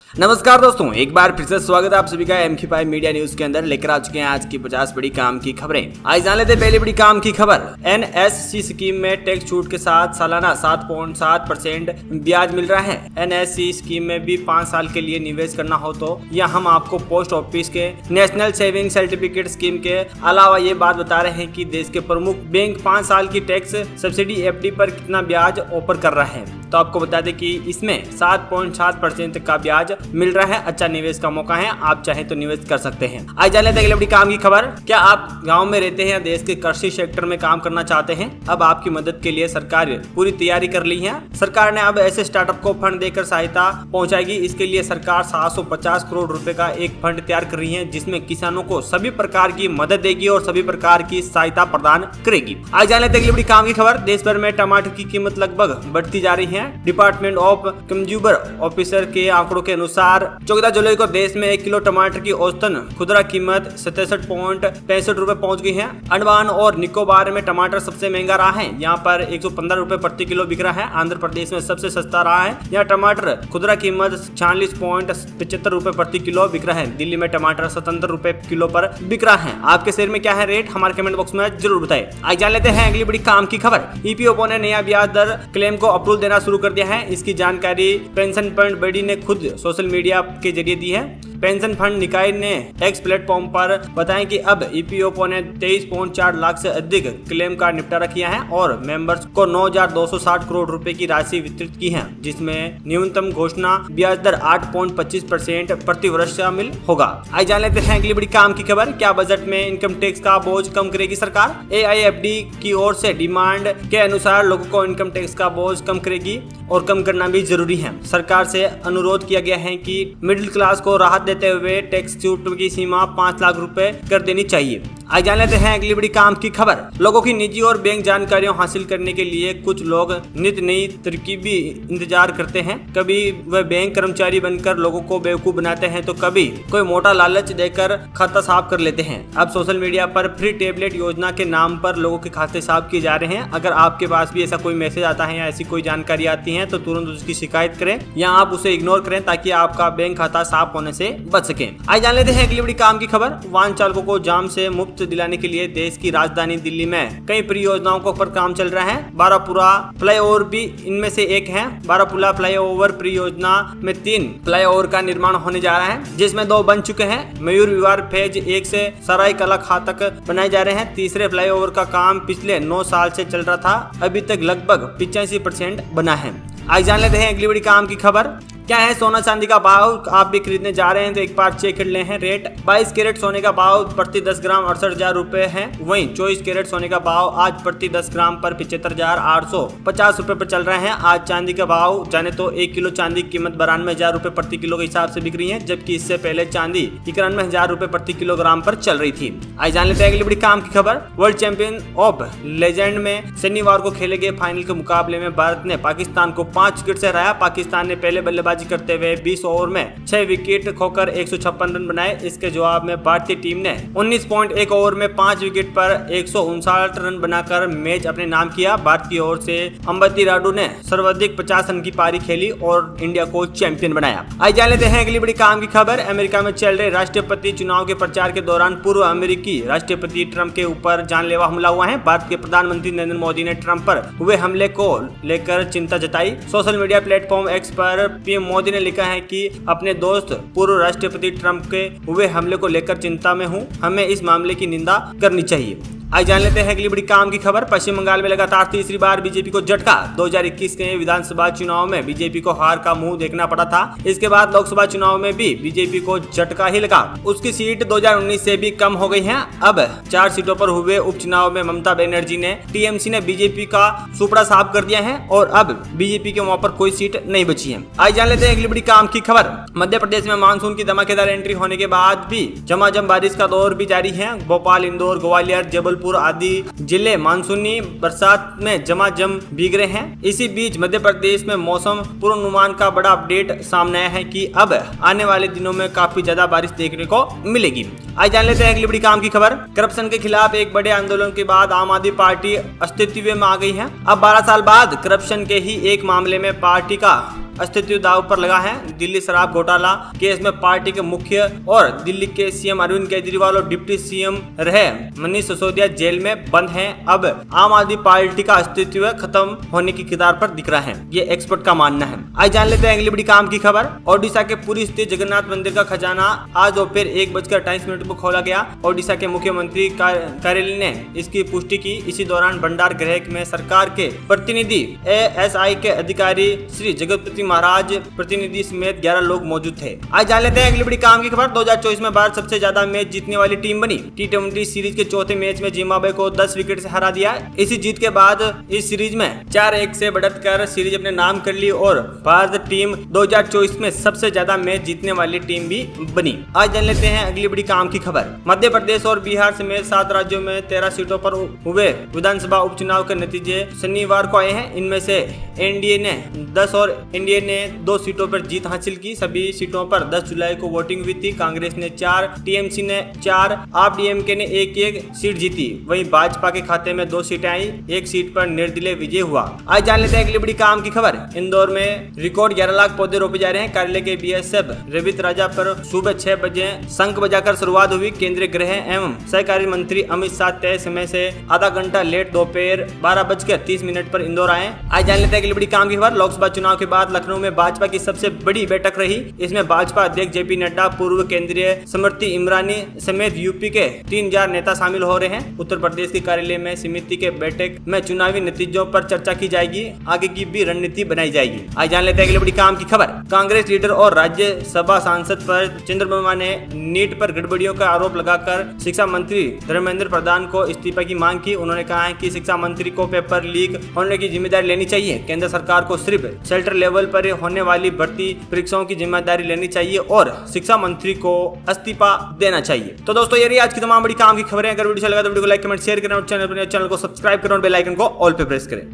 नमस्कार दोस्तों, एक बार फिर से स्वागत है आप सभी का MQ5 मीडिया न्यूज के अंदर। लेकर आ चुके हैं आज की 50 बड़ी काम की खबरें। आज जान लेते हैं पहली बड़ी काम की खबर। NSC स्कीम में टैक्स छूट के साथ सालाना 7.7% ब्याज मिल रहा है। NSC स्कीम में भी 5 साल के लिए निवेश करना हो तो यह हम आपको पोस्ट ऑफिस के नेशनल सेविंग सर्टिफिकेट स्कीम के अलावा ये बात बता रहे हैं कि देश के प्रमुख बैंक 5 साल की टैक्स सब्सिडी FD पर कितना ब्याज ऑफर कर रहा है। तो आपको बता दें कि इसमें 7.7% का ब्याज मिल रहा है। अच्छा निवेश का मौका है, आप चाहे तो निवेश कर सकते हैं। आज जान लेते हैं अगली बड़ी काम की खबर। क्या आप गांव में रहते हैं या देश के कृषि सेक्टर में काम करना चाहते हैं? अब आपकी मदद के लिए सरकार पूरी तैयारी कर ली है। सरकार ने अब ऐसे स्टार्टअप को फंड देकर सहायता पहुंचाएगी। इसके लिए सरकार 750 करोड़ रुपए का एक फंड तैयार कर रही है, जिसमें किसानों को सभी प्रकार की मदद देगी और सभी प्रकार की सहायता प्रदान करेगी। आज जान लेते हैं अगली बड़ी काम की खबर। देश भर में टमाटर की कीमत लगभग बढ़ती जा रही है। डिपार्टमेंट ऑफ कंज्यूमर ऑफिसर के आंकड़ों के अनुसार 14 जुलाई को देश में 1 किलो टमाटर की औसतन खुदरा कीमत 67.65 रुपए पहुंच गई है। अंडमान और निकोबार में टमाटर सबसे महंगा रहा है। यहाँ पर 115 रुपए प्रति किलो बिक रहा है। आंध्र प्रदेश में सबसे सस्ता रहा है। यहाँ टमाटर खुदरा कीमत 46.75 रुपए प्रति किलो बिक रहा है। दिल्ली में टमाटर 77 रुपए किलो पर बिक रहा है। आपके शहर में क्या है रेट, हमारे कमेंट बॉक्स में जरूर बताएं। आज जान लेते हैं अगली बड़ी काम की खबर। EPFO ने नया ब्याज दर क्लेम को अप्रूवल देना शुरू कर दिया है। इसकी जानकारी पेंशन फंड बॉडी ने खुद सोशल मीडिया के जरिए दी है। पेंशन फंड निकाय ने एक्स प्लेटफॉर्म पर बताया कि अब EPFO ने 23.4 लाख से अधिक क्लेम का निपटारा किया है और मेंबर्स को 9,260 करोड़ रुपए की राशि वितरित की है, जिसमें न्यूनतम घोषणा ब्याज दर 8.25% प्रति वर्ष शामिल होगा। आज जान लेते हैं अगली बड़ी काम की खबर। क्या बजट में इनकम टैक्स का बोझ कम करेगी सरकार? AIFD की ओर से डिमांड के अनुसार लोगों को इनकम टैक्स का बोझ कम करेगी और कम करना भी जरूरी है। सरकार से अनुरोध किया गया है कि मिडिल क्लास को राहत देते हुए टैक्स छूट की सीमा 5 लाख रुपए कर देनी चाहिए। आज जान लेते हैं अगली बड़ी काम की खबर। लोगों की निजी और बैंक जानकारियां हासिल करने के लिए कुछ लोग नित नई तरकीबी इंतजार करते हैं। कभी वह बैंक कर्मचारी बनकर लोगों को बेवकूफ बनाते हैं, तो कभी कोई मोटा लालच देकर खाता साफ कर लेते हैं। अब सोशल मीडिया पर फ्री टेबलेट योजना के नाम पर लोगों के खाते साफ किए जा रहे हैं। अगर आपके पास भी ऐसा कोई मैसेज आता है या ऐसी कोई जानकारी आती है तो तुरंत उसकी शिकायत करें या आप उसे इग्नोर करें, ताकि आपका बैंक खाता साफ होने से बच सके। आज जान लेते हैं अगली बड़ी काम की खबर। वाहन चालकों को जाम से मुक्त दिलाने के लिए देश की राजधानी दिल्ली में कई परियोजनाओं पर काम चल रहा है। बारापुरा फ्लाईओवर भी इनमें से एक है। बारापुरा फ्लाईओवर परियोजना में 3 फ्लाईओवर का निर्माण होने जा रहा है, जिसमें 2 बन चुके हैं। मयूर विहार फेज 1 से सराय कला खां तक बनाए जा रहे हैं। तीसरे फ्लाईओवर का काम पिछले 9 साल से चल रहा था, अभी तक लगभग 85% बना है। आज जान लेते हैं अगली बड़ी काम की खबर। क्या है सोना चांदी का भाव? आप भी खरीदने जा रहे हैं तो एक बार चेक कर ले हैं रेट। 22 कैरेट सोने का भाव प्रति 10 ग्राम 68,000 रुपए है। वहीं 24 कैरेट सोने का भाव आज प्रति 10 ग्राम पर 75,850 रुपए पर चल रहे हैं। आज चांदी का भाव जाने तो 1 किलो चांदी की कीमत 92,000 रुपए प्रति किलो के हिसाब से बिक रही है, जबकि इससे पहले चांदी 91,000 रुपए प्रति किलोग्राम पर चल रही थी। आज जान लेते हैं अगली बड़ी काम की खबर। वर्ल्ड चैंपियन ऑफ लेजेंड में शनिवार को खेले गए फाइनल के मुकाबले में भारत ने पाकिस्तान को 5 विकेट से हराया। पाकिस्तान ने पहले बल्लेबाजी करते हुए 20 ओवर में 6 विकेट खोकर 156 रन बनाए। इसके जवाब में भारतीय टीम ने 19.1 ओवर में 5 विकेट पर 159 रन बनाकर मैच अपने नाम किया। भारत की ओर से अंबती राडू ने सर्वाधिक 50 रन की पारी खेली और इंडिया को चैंपियन बनाया। आज जान लेते हैं अगली बड़ी काम की खबर। अमेरिका में चल रहे राष्ट्रपति चुनाव के प्रचार के दौरान पूर्व अमेरिकी राष्ट्रपति ट्रंप के ऊपर जानलेवा हमला हुआ है। भारत के प्रधानमंत्री नरेंद्र मोदी ने ट्रंप पर हुए हमले को लेकर चिंता जताई। सोशल मीडिया प्लेटफॉर्म एक्स पर पीएम मोदी ने लिखा है कि अपने दोस्त पूर्व राष्ट्रपति ट्रंप के हुए हमले को लेकर चिंता में हूं, हमें इस मामले की निंदा करनी चाहिए। आज जान लेते हैं अगली बड़ी काम की खबर। पश्चिम बंगाल में लगातार तीसरी बार बीजेपी को झटका। 2021 के विधानसभा चुनाव में बीजेपी को हार का मुंह देखना पड़ा था। इसके बाद लोकसभा चुनाव में भी बीजेपी को झटका ही लगा। उसकी सीट 2019 से भी कम हो गई है। अब 4 सीटों पर हुए उपचुनाव में ममता बनर्जी ने टीएमसी ने बीजेपी का सुपड़ा साफ कर दिया है और अब बीजेपी के वहां पर कोई सीट नहीं बची है। आज जान लेते हैं अगली बड़ी काम की खबर। मध्य प्रदेश में मानसून की धमाकेदार एंट्री होने के बाद भी झमाझम बारिश का दौर भी जारी है। भोपाल, इंदौर, ग्वालियर, जबलपुर आदि जिले मानसूनी बरसात में झमाझम भीग रहे हैं। इसी बीच मध्य प्रदेश में मौसम पूर्वानुमान का बड़ा अपडेट सामने आया है कि अब आने वाले दिनों में काफी ज्यादा बारिश देखने को मिलेगी। आज जान लेते हैं अगली बड़ी काम की खबर। करप्शन के खिलाफ एक बड़े आंदोलन के बाद आम आदमी पार्टी अस्तित्व में आ गई है। अब 12 साल बाद करप्शन के ही एक मामले में पार्टी का अस्तित्व दाव पर लगा है। दिल्ली शराब घोटाला केस में पार्टी के मुख्य और दिल्ली के सीएम अरविंद केजरीवाल और डिप्टी सीएम रहे मनीष सिसोदिया जेल में बंद हैं। अब आम आदमी पार्टी का अस्तित्व खत्म होने की कगार पर दिख रहा है, ये एक्सपर्ट का मानना है। आज जान लेते हैं अगली बड़ी काम की खबर। ओडिशा के पुरी स्थित जगन्नाथ मंदिर का खजाना आज दोपहर 1:28 पर खोला गया। ओडिशा के मुख्यमंत्री कार्यालय ने इसकी पुष्टि की। इसी दौरान भंडार गृह में सरकार के प्रतिनिधि एएसआई के अधिकारी श्री जगतपति महाराज प्रतिनिधि समेत 11 लोग मौजूद थे। आज जान लेते हैं अगली बड़ी काम की खबर। 2024 में भारत सबसे ज्यादा मैच जीतने वाली टीम बनी। T20 सीरीज के चौथे मैच में जिम्बाब्वे को 10 विकेट से हरा दिया। इसी जीत के बाद इस सीरीज में 4-1 से बढ़त कर सीरीज अपने नाम कर ली और भारत टीम 2024 में सबसे ज्यादा मैच जीतने वाली टीम भी बनी। आज जान लेते हैं अगली बड़ी काम की खबर। मध्य प्रदेश और बिहार समेत 7 राज्यों में 13 सीटों पर हुए विधानसभा उपचुनाव के नतीजे शनिवार को आए हैं। इनमें से एनडीए ने 10 और एनडीए ने 2 सीटों पर जीत हासिल की। सभी सीटों पर 10 जुलाई को वोटिंग हुई थी। कांग्रेस ने 4, टीएमसी ने 4, आप डीएमके ने 1-1 सीट जीती। वहीं भाजपा के खाते में 2 सीटें आई। 1 सीट पर निर्दलीय विजय हुआ। आज जान लेते हैं अगली बड़ी काम की खबर। इंदौर में रिकॉर्ड 11 लाख पौधे रोपे जा रहे हैं। कार्यालय के बीएसएफ रवित राजा पर सुबह 6 बजे शंख बजाकर शुरुआत हुई। केंद्रीय गृह एवं सहकारी मंत्री अमित शाह तय समय से आधा घंटा लेट दोपहर 12:30 पर इंदौर आए। आज जान लेते हैं अगली बड़ी काम की खबर। लोकसभा चुनाव के बाद लखनऊ में भाजपा की सबसे बड़ी बैठक रही। इसमें भाजपा अध्यक्ष जेपी नड्डा, पूर्व केंद्रीय स्मृति ईरानी समेत यूपी के 3000 नेता शामिल हो रहे हैं। उत्तर प्रदेश के कार्यालय में समिति के बैठक में चुनावी नतीजों पर चर्चा की जाएगी। आगे की भी रणनीति बनाई जाएगी। आज जान लेते हैं अगली बड़ी काम की खबर। कांग्रेस लीडर और राज्यसभा सांसद पर चंद्रमा ने नीट पर गड़बड़ियों का आरोप लगाकर शिक्षा मंत्री धर्मेंद्र प्रधान को इस्तीफे की मांग की। उन्होंने कहा है कि शिक्षा मंत्री को पेपर लीक होने की जिम्मेदारी लेनी चाहिए। केंद्र सरकार को सिर्फ सेंटर लेवल पर होने वाली भर्ती परीक्षाओं की जिम्मेदारी लेनी चाहिए और शिक्षा मंत्री को इस्तीफा देना चाहिए। तो दोस्तों ये रही आज की तमाम बड़ी काम की खबरें। अगर वीडियो अच्छा लगा तो वीडियो को लाइक, कमेंट, शेयर करें और चैनल को सब्सक्राइब करें और बेल आइकन को ऑल पे प्रेस करें।